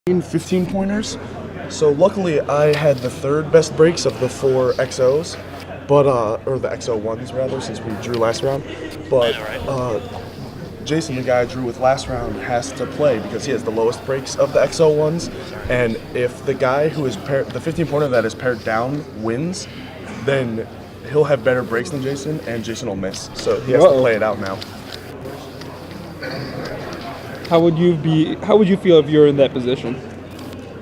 15 pointers. So luckily I had the third best breaks of the 4 XOs, but or the XO1s rather, since we drew last round. But Jason, the guy I drew with last round, has to play because he has the lowest breaks of the XO1s. And if the guy who is the 15 pointer that is paired down wins, then he'll have better breaks than Jason, and Jason will miss. So he has to play it out now. How would you feel if you're in that position?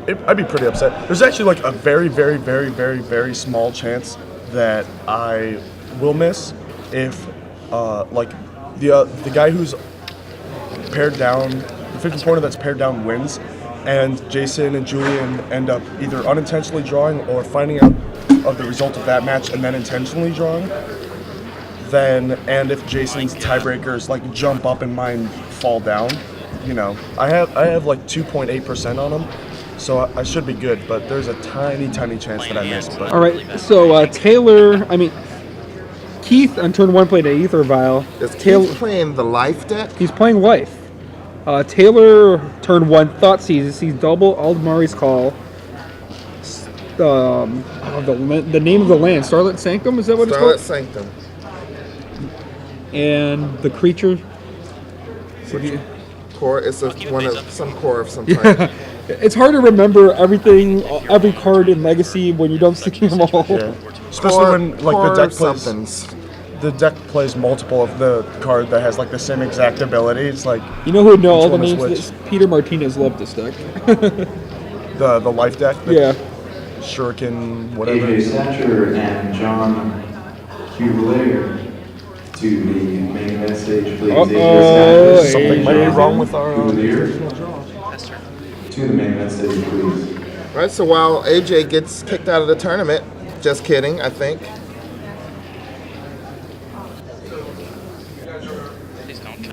I'd be pretty upset. There's actually like a very, very, very, very, very small chance that I will miss if like the guy who's paired down, the 15 pointer that's paired down wins, and Jason and Julian end up either unintentionally drawing or finding out of the result of that match and then intentionally drawing. And if Jason's tiebreakers like jump up and mine fall down, you know, I have like 2.8% on them, so I should be good. But there's a tiny, tiny chance that I miss. But. All right, so Keith on turn 1 played an Aether Vial. Is Keith playing the life deck? He's playing life. Taylor turn 1 Thought sees double Aldmari's Call. The name of the land, Starlit Sanctum, is that what it's called? Starlit Sanctum. And the creature. Core. It's some core of some type. It's hard to remember everything, every card in Legacy when you don't see them all. Yeah. Especially when like the deck plays multiple of the card that has like the same exact ability. It's like you know who would know all the names? Peter Martinez loved this deck. the life deck. Yeah. Shuriken, whatever. AJ Satcher and John Cuvelier to the main event stage, please. Something might be wrong with our to the main event stage, please. All right, so while AJ gets kicked out of the tournament, just kidding, I think. Please don't.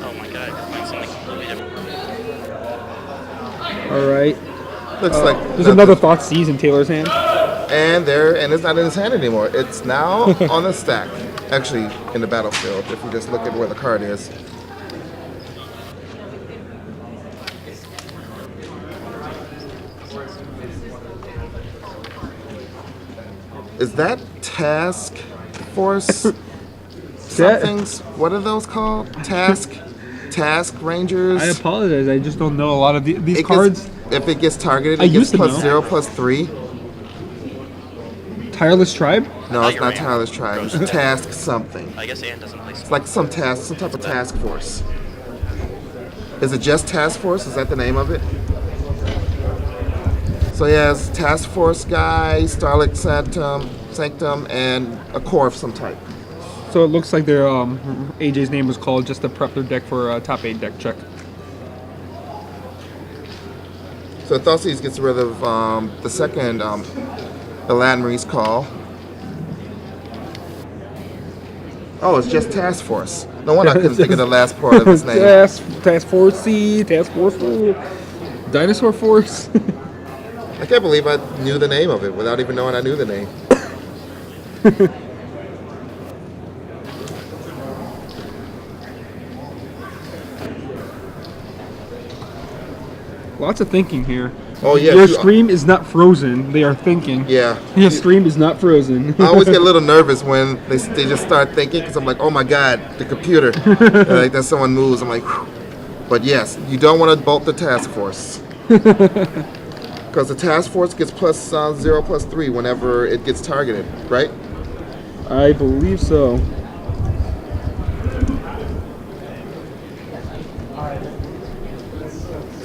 Oh my god, find something completely different. All right. Looks like there's another Thought Seize in Taylor's hand. And it's not in his hand anymore. It's now on the stack. Actually, in the battlefield, if you just look at where the card is. Is that Task Force? Something's, what are those called? Task Rangers? I apologize, I just don't know a lot of these cards. If it gets targeted, it gets +0/+3. Tireless Tribe? No, it's not Tireless Tribe. It's Task something. I guess Ann doesn't play. It's like some type of task force. Is it just Task Force? Is that the name of it? So he has Task Force guy, Starlit Sanctum, and a core of some type. So it looks like their AJ's name was called just to prep their deck for a top 8 deck check. So Thoughtseize gets rid of the second, the Landmary's Call. Oh, it's just Task Force. No wonder I couldn't think of the last part of his name. Task Force C, Task Force Dinosaur Force. I can't believe I knew the name of it without even knowing I knew the name. Lots of thinking here. Oh yeah. Your stream is not frozen. They are thinking. Yeah. Your stream is not frozen. I always get a little nervous when they just start thinking because I'm like, oh my god, the computer. Like that someone moves. I'm like, whew. But yes, you don't want to bolt the Task Force. Because the Task Force gets +0/+3 whenever it gets targeted, right? I believe so.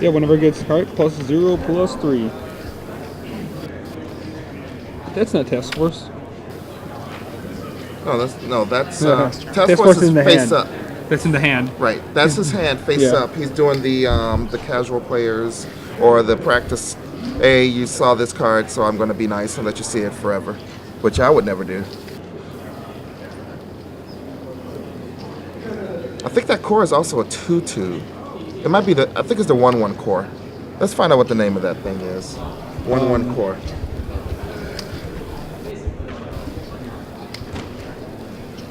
Yeah, whenever it gets +0/+3. That's not Task Force. That's Task Force is face up. That's in the hand. Right, that's his hand face up. He's doing the casual players or the practice. Hey, you saw this card, so I'm going to be nice and let you see it forever, which I would never do. I think that core is also a 2/2. It might be I think it's the 1/1 core. Let's find out what the name of that thing is. 1/1 core.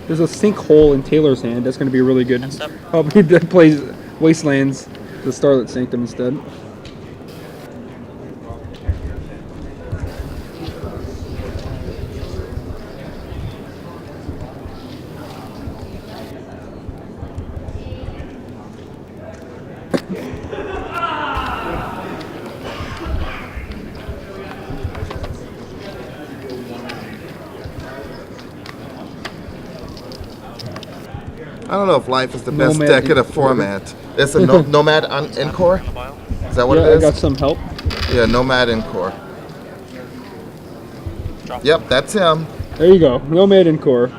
There's a sinkhole in Taylor's hand. That's going to be really good. He plays Wastelands. The Starlit Sanctum instead. I don't know if life is the best Nomad deck in a Encore. format. It's a Nomad Encore? Is that what Yeah, it I is? got some help. Yeah, Nomad Encore. Yep, that's him. There you go. Nomad Encore.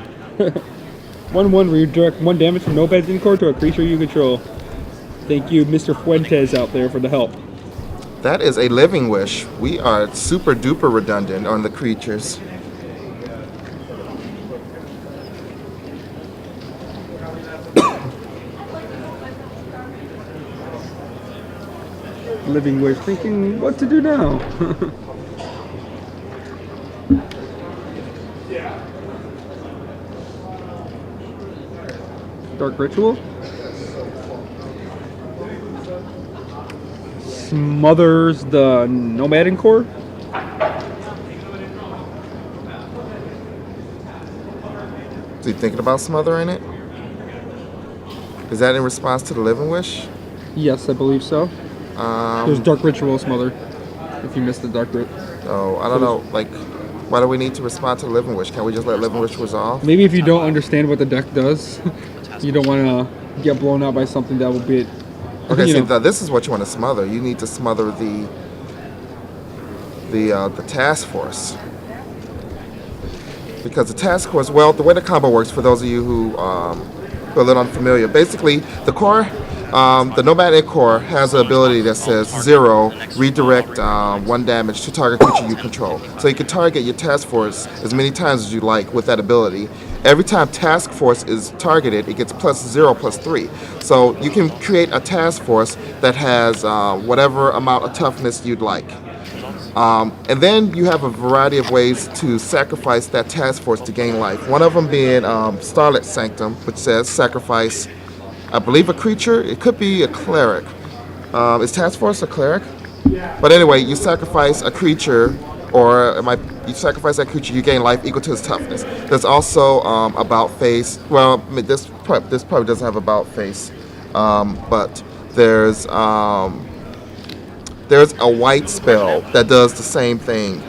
1/1 redirect 1 damage from Nomad Encore to a creature you control. Thank you, Mr. Fuentes out there for the help. That is a Living Wish. We are super duper redundant on the creatures. Living Wish thinking what to do now. Dark Ritual. Smothers the Nomad Encore. Is he thinking about smothering it? Is that in response to the Living Wish? Yes, I believe so. There's Dark Ritual Smother. If you missed the Dark Ritual. Oh, I don't know. Like, why do we need to respond to Living Wish? Can't we just let Living Wish resolve? Maybe if you don't understand what the deck does, you don't want to get blown out by something that will be. Okay, you see, know. this is what you want to smother. You need to smother the task force. Because the task force, well, the way the combo works, for those of you who are a little unfamiliar, basically the core, the Nomad core has an ability that says 0, redirect 1 damage to target creature you control. So you can target your task force as many times as you like with that ability. Every time task force is targeted, it gets +0/+3. So you can create a task force that has whatever amount of toughness you'd like. And then you have a variety of ways to sacrifice that task force to gain life. One of them being Starlit Sanctum, which says sacrifice, I believe, a creature. It could be a cleric. Is task force a cleric? But anyway, you sacrifice a creature, or you sacrifice that creature, you gain life equal to its toughness. There's also about face. Well, this probably doesn't have about face, but there's a white spell that does the same thing.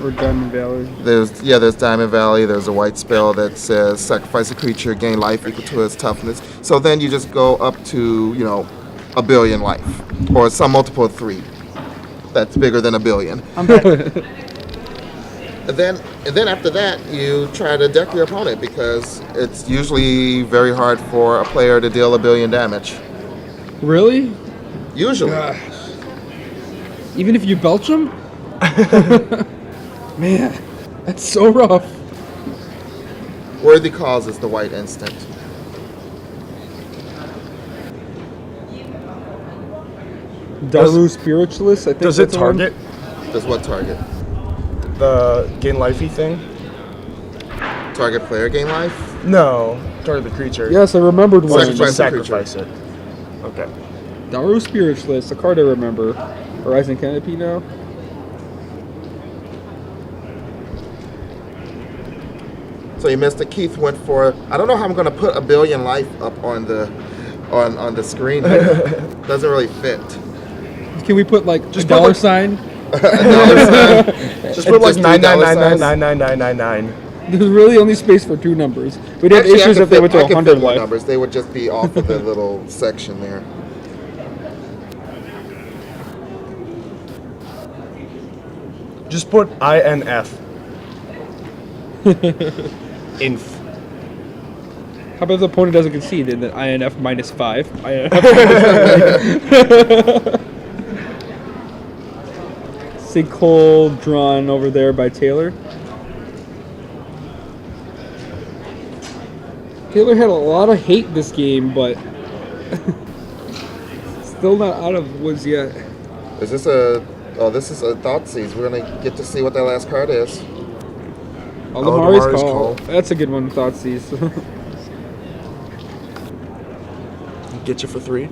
Or Diamond Valley. There's Diamond Valley. There's a white spell that says sacrifice a creature, gain life equal to its toughness. So then you just go up to 1 billion life, or some multiple of 3. That's bigger than 1 billion. I'm back. And then after that, you try to deck your opponent, because it's usually very hard for a player to deal 1 billion damage. Really? Usually. Even if you belch them? Man, that's so rough. Worthy Cause is the white instant. Daru Spiritualist, I think. Does it that's the one. target Does what target? the gain lifey thing? Target player gain life? No, target the creature. Yes, I remembered one. Sacrifice. Sacrifice it. Okay. Daru Spiritualist, a card I remember. Horizon Canopy now. So you missed it. Keith went for. I don't know how I'm going to put 1 billion life up on the screen here. Doesn't really fit. Can we put like Just a put, dollar like- sign? Just put like Just nine nine $3 nine nine signs? nine nine nine nine nine. There's really only space for 2 numbers. We'd have Actually, issues if they went to I could 100 fit more life. numbers. They would just be off of the little section there. Just put INF. Inf. How about if the opponent doesn't concede and then INF -5? INF Sinkhole drawn over there by Taylor. Taylor had a lot of hate this game, but still not out of the woods yet. Is this a? Oh, this is a Thoughtseize. We're gonna get to see what that last card is. Aldemari's Aldemari's Call. Call. That's a good one, Thoughtseize. Get you for 3.